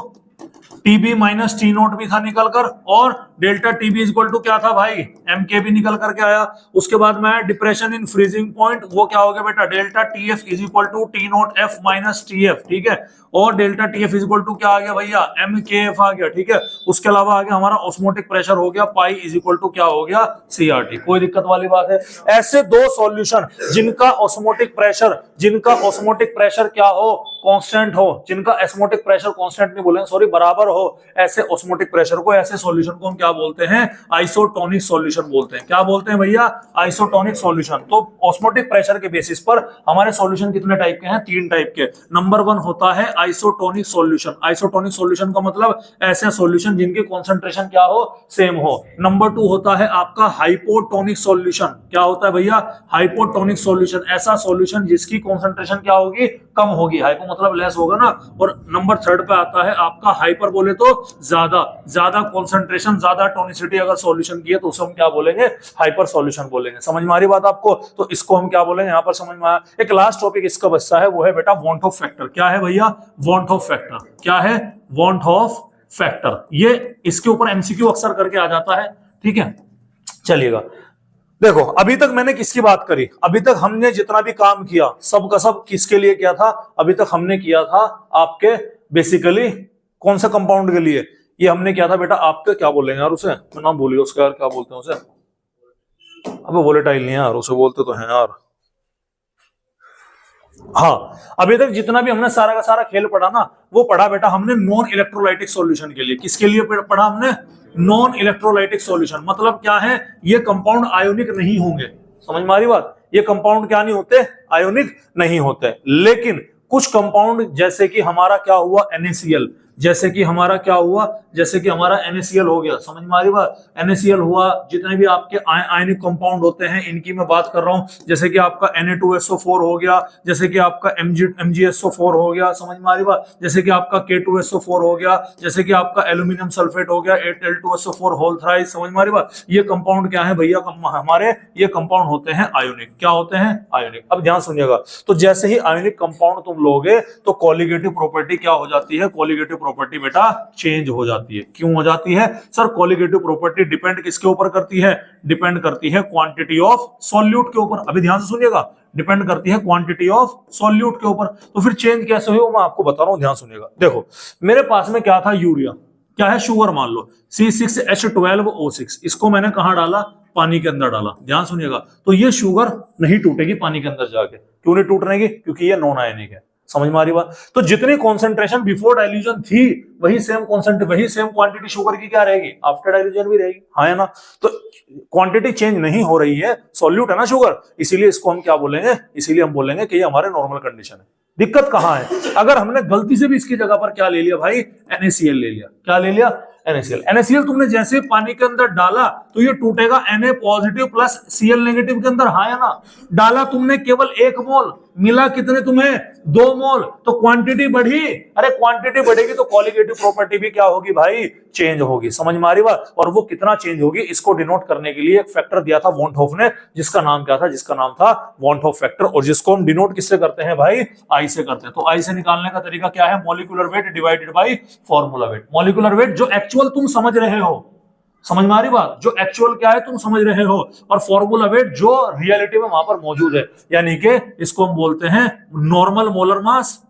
TB minus T naught भी था निकल कर, और delta TB is equal to क्या था भाई, एम के भी निकल करके आया। उसके बाद में डिप्रेशन इन फ्रीजिंग पॉइंट, वो क्या हो गया बेटा, delta T F is equal to T naught F minus T F. ठीक है, और delta T F is equal to क्या आ गया भैया, एम के एफ आ गया। ठीक है, उसके अलावा आ गया हमारा ऑस्मोटिक प्रेशर हो गया, पाई इज इक्वल टू क्या हो गया, सीआरटी। कोई दिक्कत वाली बात है। ऐसे दो सॉल्यूशन जिनका ऑस्मोटिक प्रेशर क्या हो, कांस्टेंट हो, जिनका ऑस्मोटिक प्रेशर कांस्टेंट नहीं बोलेंगे, सॉरी बराबर हो, ऐसे ऑस्मोटिक प्रेशर को, ऐसे सॉल्यूशन को हम क्या बोलते हैं, आइसोटोनिक सॉल्यूशन बोलते हैं। क्या बोलते हैं भैया, आइसोटोनिक सॉल्यूशन। तो ऑस्मोटिक प्रेशर के बेसिस पर हमारे सॉल्यूशन कितने टाइप के हैं, 3 टाइप के। नंबर 1 होता है आइसोटोनिक सॉल्यूशन। आइसोटोनिक सॉल्यूशन का मतलब ऐसे सॉल्यूशन जिनकी कंसंट्रेशन क्या हो, सेम हो। नंबर 2 होता है आपका हाइपोटोनिक सॉल्यूशन। क्या होता है भैया, हाइपोटोनिक सॉल्यूशन, ऐसा सॉल्यूशन जिसकी कंसंट्रेशन क्या होगी, कम होगी। हाइपो मतलब लेस होगा ना। और नंबर 3 पे आता है आपका हाइपर, बोले तो ज्यादा कंसंट्रेशन, ज्यादा टोनिसिटी अगर सॉल्यूशन की है तो उसे हम क्या बोलेंगे, हाइपर सॉल्यूशन बोलेंगे। समझ में आ रही बात आपको। तो इसको हम क्या बोलेंगे, यहां पर समझ में आया। एक लास्ट टॉपिक इसका बच्चा है, वो है बेटा वांट ऑफ फैक्टर। क्या है भैया, वांट ऑफ फैक्टर। क्या है, वांट ऑफ फैक्टर। ये इसके ऊपर एमसीक्यू अक्सर करके आ जाता है। ठीक है, चलिएगा। देखो अभी तक मैंने किसकी बात करी, अभी तक हमने जितना भी काम किया सब का सब किसके लिए किया था, अभी तक हमने किया था आपके बेसिकली कौन सा कंपाउंड के लिए, ये हमने किया था बेटा आपके, क्या बोलेंगे यार उसे, मैं नाम भूल गया उसका यार, क्या बोलते हैं उसे, अबे वोलेटाइल नहीं यार, उसे बोलते तो हैं यार। हाँ, अभी तक जितना भी हमने सारा का सारा खेल पढ़ा ना, वो पढ़ा बेटा हमने नॉन इलेक्ट्रोलाइटिक सॉल्यूशन के लिए। किसके लिए पढ़ा हमने, नॉन इलेक्ट्रोलाइटिक सॉल्यूशन। मतलब क्या है, ये कंपाउंड आयोनिक नहीं होंगे। समझ में आ रही बात, ये कंपाउंड क्या नहीं होते, आयोनिक नहीं होते। लेकिन कुछ कंपाउंड जैसे कि हमारा क्या हुआ, NaCl, जैसे कि हमारा क्या हुआ, जैसे कि हमारा NaCl हो गया। समझ में आ रही बात, NaCl हुआ, जितने भी आपके आयनिक कंपाउंड होते हैं इनकी मैं बात कर रहा हूं। जैसे कि आपका Na2SO4 हो गया, जैसे कि आपका MgSO4 हो गया। समझ में आ रही बात, जैसे कि आपका K2SO4 हो गया, जैसे कि आपका एल्यूमिनियम सल्फेट हो गया, 8L2SO4 होल थ्राइस। समझ में आ रही बात, ये कंपाउंड क्या है भैया, हमारे ये कंपाउंड होते हैं आयोनिक। क्या होते हैं, आयोनिक। अब ध्यान सुनिएगा, तो जैसे ही आयोनिक कंपाउंड तुम लोगे तो कॉलिगेटिव प्रॉपर्टी क्या हो जाती है, कॉलिगेटिव प्रॉपर्टी बेटा चेंज हो जाती है। क्यों हो जाती है सर, कॉलिगेटिव प्रॉपर्टी डिपेंड किसके ऊपर करती है, डिपेंड करती है क्वांटिटी ऑफ सॉल्यूट के ऊपर। अभी ध्यान से सुनिएगा, डिपेंड करती है क्वांटिटी ऑफ सॉल्यूट के ऊपर। तो फिर चेंज कैसे हुई वो मैं आपको बता रहा हूं, ध्यान सुनिएगा। देखो मेरे पास में क्या था, यूरिया, क्या है, शुगर मान लो, C6H12O6। इसको मैंने कहां डाला, पानी के अंदर डाला। ध्यान सुनिएगा, तो ये शुगर नहीं टूटेगी पानी के अंदर जाके। क्यों नहीं टूटने की, क्योंकि ये नॉन आयनिक है। समझ में आ रही बात। तो जितनी कॉन्सेंट्रेशन बिफोर डाइल्यूजन थी वही सेम क्वांटिटी शुगर की क्या रहेगी, आफ्टर डाइल्यूजन भी रहेगी। हाँ है ना। तो क्वांटिटी चेंज नहीं हो रही है, सॉल्यूट है ना शुगर, इसीलिए इसको हम क्या बोलेंगे, इसीलिए हम बोलेंगे कि ये हमारे नॉर्मल कंडीशन है। दिक्कत कहां है, अगर हमने गलती से भी इसकी जगह पर क्या ले लिया भाई, NaCl ले लिया। क्या ले लिया, NaCl तुमने जैसे पानी के अंदर डाला तो ये टूटेगा Na positive plus Cl negative के अंदर। हाँ या ना, डाला तुमने केवल 1 मोल, मिला कितने तुम्हें, 2 मोल। तो क्वांटिटी बढ़ी, अरे क्वांटिटी बढ़ेगी तो कॉलिगेटिव प्रॉपर्टी भी क्या होगी भाई, चेंज होगी। समझ में आ रही बात। और वो कितना चेंज होगी, इसको डिनोट करने के लिए एक फैक्टर दिया था वॉन हॉफ ने, जिसका नाम क्या था, जिसका नाम था वॉन हॉफ फैक्टर। और जिसको हम डिनोट किससे करते हैं भाई, आई से करते हैं। तो आई से निकालने का तरीका क्या है, molecular weight divided by formula wait. Molecular weight जो एक्चुअल तुम समझ रहे हो, समझ में आ रही बात? जो एक्चुअल क्या है तुम समझ रहे हो, और फॉर्मूला वेट जो रियलिटी में वहां पर मौजूद है, यानी कि इसको हम बोलते हैं normal molar mass.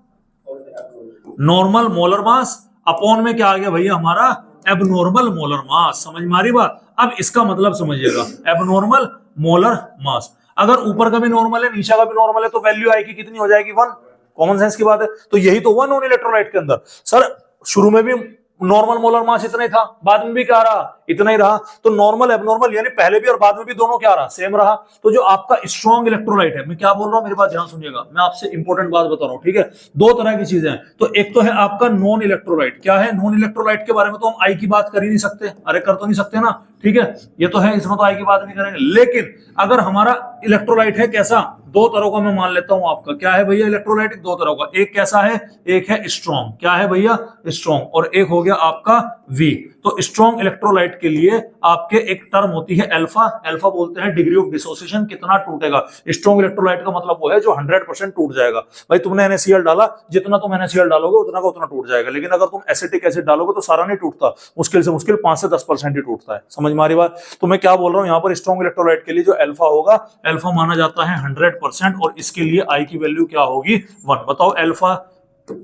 Normal molar mass upon में क्या आ गया भैया हमारा एबनॉर्मल मोलर मास। समझ में आ रही बात? अब इसका मतलब समझिएगा, एबनॉर्मल मोलर मास, अगर ऊपर का भी नॉर्मल है नीचे का भी नॉर्मल है तो वैल्यू आई की कितनी हो जाएगी? 1। कॉमन सेंस की बात है। तो यही तो 1 ऑन इलेक्ट्रोलाइट के अंदर। सर शुरू में भी नॉर्मल मोलर मास इतना ही था, बाद में भी क्या रहा? इतना ही रहा। तो नॉर्मल एबनॉर्मल यानी पहले भी और बाद में भी दोनों क्या रहा? सेम रहा। तो जो आपका स्ट्रॉन्ग इलेक्ट्रोलाइट है, मैं क्या बोल रहा हूं मेरी बात ध्यान सुनिएगा, मैं आपसे इंपॉर्टेंट बात बता रहा हूं, ठीक है? दो तरह की चीजें हैं। तो एक तो है आपका नॉन इलेक्ट्रोलाइट। क्या है नॉन इलेक्ट्रोलाइट? के बारे में तो हम आई की बात कर ही नहीं सकते, अरे कर तो नहीं सकते ना, ठीक है? ये तो है, इसमें तो आई की बात नहीं करेंगे। लेकिन अगर हमारा इलेक्ट्रोलाइट है कैसा, दो तरह का मैं मान लेता हूं आपका, क्या है भैया इलेक्ट्रोलाइट? दो तरह का, एक कैसा है, एक है स्ट्रॉन्ग। क्या है भैया? स्ट्रॉन्ग। और एक हो गया आपका वीक। तो स्ट्रॉन्ग इलेक्ट्रोलाइट के लिए आपके एक टर्म होती है अल्फा। अल्फा बोलते हैं डिग्री ऑफ डिसोसिएशन, कितना टूटेगा। स्ट्रॉन्ग इलेक्ट्रोलाइट का मतलब वो है जो 100% टूट जाएगा। भाई तुमने NaCl डाला, जितना तुम NaCl डालोगे उतना का उतना टूट जाएगा, लेकिन अगर तुम एसिटिक एसिड डालोगे तो सारा नहीं टूटता, मुश्किल से मुश्किल 5 से 10% ही टूटता है। समझ में आ रही बात? तो मैं क्या बोल रहा हूं यहाँ पर, स्ट्रॉन्ग इलेक्ट्रोलाइट के लिए जो अल्फा होगा, अल्फा माना जाता है 100%, और इसके लिए आई की वैल्यू क्या होगी? 1। बताओ अल्फा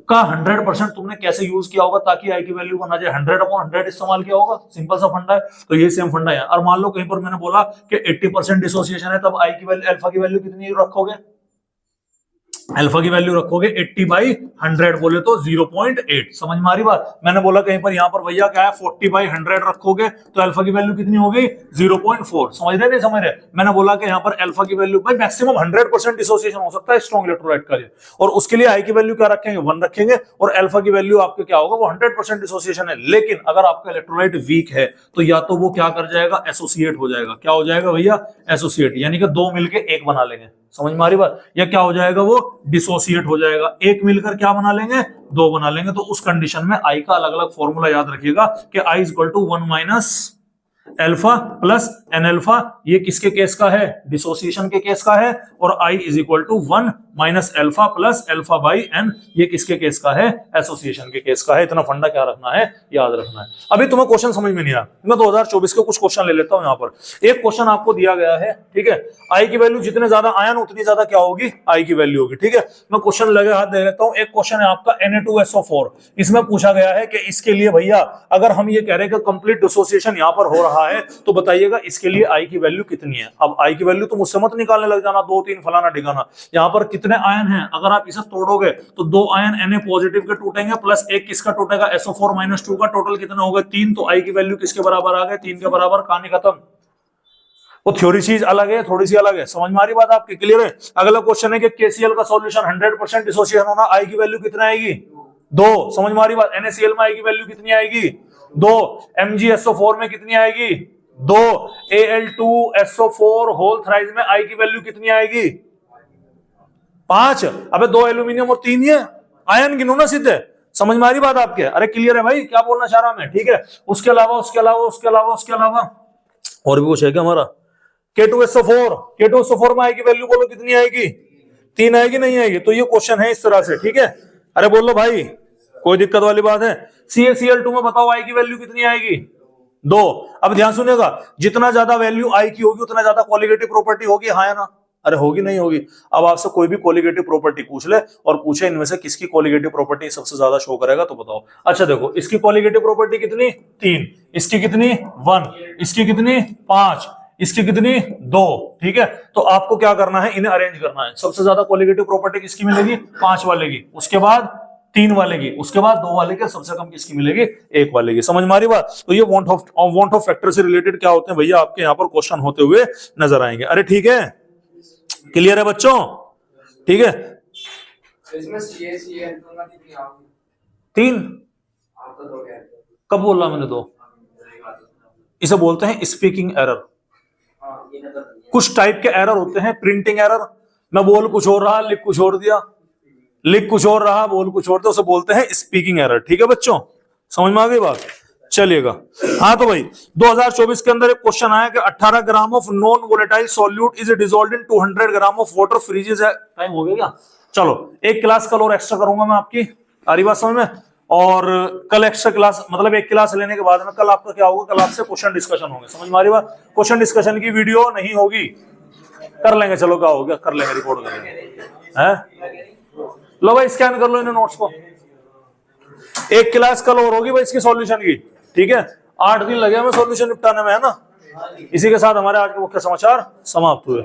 का 100% तुमने कैसे यूज किया होगा ताकि आई की वैल्यू बना जाए? 100/100 इस्तेमाल किया होगा, सिंपल सा फंडा है। तो ये सेम फंडा है। और मान लो कहीं पर मैंने बोला कि 80% डिसोसिएशन है, तब आई की वैल्यू, अल्फा की वैल्यू कितनी रखोगे? अल्फा की वैल्यू रखोगे 80/100, बोले तो 0.8। समझ में आ रही बात? मैंने बोला कहीं पर यहाँ पर भैया क्या है 40/100 रखोगे तो अल्फा की वैल्यू कितनी हो गई? 0.4। समझ रहे नहीं समझ रहे? मैंने बोला कि यहाँ पर अल्फा की वैल्यू भाई मैक्सिमम 100% डिसोसिएशन हो सकता है स्ट्रॉन्ग इलेक्ट्रोलाइट का लिए, और उसके लिए आई की वैल्यू क्या रखेंगे? 1 रखेंगे, और अल्फा की वैल्यू आपके क्या होगा? वो 100% डिसोसिएशन है। लेकिन अगर आपका इलेक्ट्रोलाइट वीक है तो या तो वो क्या कर जाएगा? एसोसिएट हो जाएगा। क्या हो जाएगा भैया? एसोसिएट, यानी कि दो मिलके एक बना लेंगे। समझ में आ रही बात? या क्या हो जाएगा? वो डिसोसिएट हो जाएगा। एक मिलकर क्या बना लेंगे? दो बना लेंगे। तो उस कंडीशन में आई का अलग अलग फॉर्मूला याद रखिएगा कि I is equal to 1 minus alpha plus N alpha. ये किसके केस का है? डिसोसिएशन के केस का है। और I is equal to 1 minus alpha plus alpha by N, ये किसके केस का है? एसोसिएशन के केस का है। इतना फंडा क्या रखना है? याद रखना है। अभी तुम्हें क्वेश्चन समझ में नहीं आया, मैं 2024 के कुछ क्वेश्चन ले लेता हूं। यहाँ पर एक क्वेश्चन आपको दिया गया है, ठीक है? आई की वैल्यू जितने ज्यादा आयन उतनी ज्यादा क्या होगी? आई की वैल्यू होगी, ठीक है? मैं क्वेश्चन लगे हाथ दे लेता हूं। एक क्वेश्चन है आपका Na2SO4। इसमें पूछा गया है कि इसके लिए भैया अगर हम ये कह रहे हैं कि कंप्लीट डिसोसिएशन यहाँ पर हो रहा है तो बताइएगा इसके लिए आई की वैल्यू कितनी है? अब आई की वैल्यू तुम मुझसे मत निकालने लग जाना 2 3 फलाना ठिकाना। यहाँ पर कितने आयन हैं? अगर आप इसे तोड़ोगे तो 2 आयन Na पॉजिटिव के टूटेंगे, प्लस एक किसका टूटेगा? SO4-2 का। टोटल कितने हो गए? 3। तो आई की वैल्यू किसके बराबर आ गए? 3 के बराबर। कहानी खत्म। वो थ्योरी चीज अलग है, थोड़ी सी अलग है। समझ में आ रही बात आपकी? क्लियर है? अगला क्वेश्चन है कि KCl का सॉल्यूशन 100% डिसोसिएशन होना, आई की वैल्यू कितना आएगी? 2। समझ में आ रही बात? NaCl में आई की वैल्यू कितनी आएगी? 2। MgSO4 में कितनी आएगी? 2। Al2SO4 होल थ्राइस में आई की वैल्यू कितनी आएगी? 5। अबे 2 एल्यूमिनियम और 3 ये आयन गिनो ना सीधे। समझ में आ रही बात आपके? अरे क्लियर है भाई, क्या बोलना चाह रहा मैं? ठीक है? उसके अलावा और भी कुछ है क्या हमारा? K2SO4 में आई की वैल्यू बोलो कितनी आएगी? 3 आएगी, नहीं आएगी? तो ये क्वेश्चन है इस तरह से, ठीक है? अरे बोलो भाई, कोई दिक्कत वाली बात है? CaCl2 में बताओ आई की वैल्यू कितनी आएगी? 2। अब ध्यान सुनिएगा, जितना ज्यादा वैल्यू आई की होगी उतना ज्यादा कोलिगेटिव प्रॉपर्टी होगी, हाँ या ना? अरे होगी नहीं होगी? अब आपसे कोई भी कोलिगेटिव प्रॉपर्टी पूछ ले और पूछे इनमें से किसकी कोलिगेटिव प्रॉपर्टी सबसे ज्यादा शो करेगा तो बताओ। अच्छा देखो, इसकी कोलिगेटिव प्रॉपर्टी कितनी? 3। इसकी कितनी? 1। इसकी कितनी? 5। इसकी कितनी? 2। ठीक है? तो आपको क्या करना है? इन्हें अरेंज करना है। सबसे ज्यादा कोलिगेटिव प्रॉपर्टी किसकी मिलेगी? 5 वाले की। उसके बाद 3 वाले की। उसके बाद 2 वाले की। सबसे कम किसकी मिलेगी? 1 वाले की। समझ में आ रही बात? तो ये वांट ऑफ फैक्टर से रिलेटेड क्या होते हैं भैया आपके यहाँ पर क्वेश्चन होते हुए नजर आएंगे। अरे ठीक है, क्लियर है बच्चों? ठीक है? इसमें CaCl2 का कितनी आओगी? 3। आपका 2 क्या है? कब बोला मैंने 2? इसे बोलते हैं स्पीकिंग एरर। कुछ टाइप के एरर होते हैं, प्रिंटिंग एरर। मैं बोल कुछ और रहा, लिख कुछ और दिया, लिख कुछ और रहा, बोल कुछ और दिया, उसे बोलते हैं स्पीकिंग एरर। ठीक है बच्चों? समझ में आ गई बात? चलिएगा। हाँ तो भाई 2024 के अंदर एक क्वेश्चन आया कि 18 gram of non volatile solute is dissolved in 200 gram of water freezes है। टाइम हो गया क्या? चलो एक क्लास कल और एक्स्ट्रा करूंगा मैं आपकी। आ रही बात समझ में? और कल एक्स्ट्रा क्लास, मतलब एक क्लास लेने के बाद में कल आपका क्या होगा, कल आपसे क्वेश्चन डिस्कशन होंगे। समझ में आ रही बात? क्वेश्चन डिस्कशन की वीडियो नहीं होगी, कर लेंगे, चलो क्या हो गया, कर लेंगे, रिकॉर्ड करेंगे हैं। लो भाई स्कैन कर लो इन नोट्स को। एक क्लास कल और होगी भाई इसकी सॉल्यूशन की, ठीक है। 8 दिन लगे हमें सॉल्यूशन निपटाने में, है ना। इसी के साथ हमारे आज के मुख्य समाचार समाप्त हुए।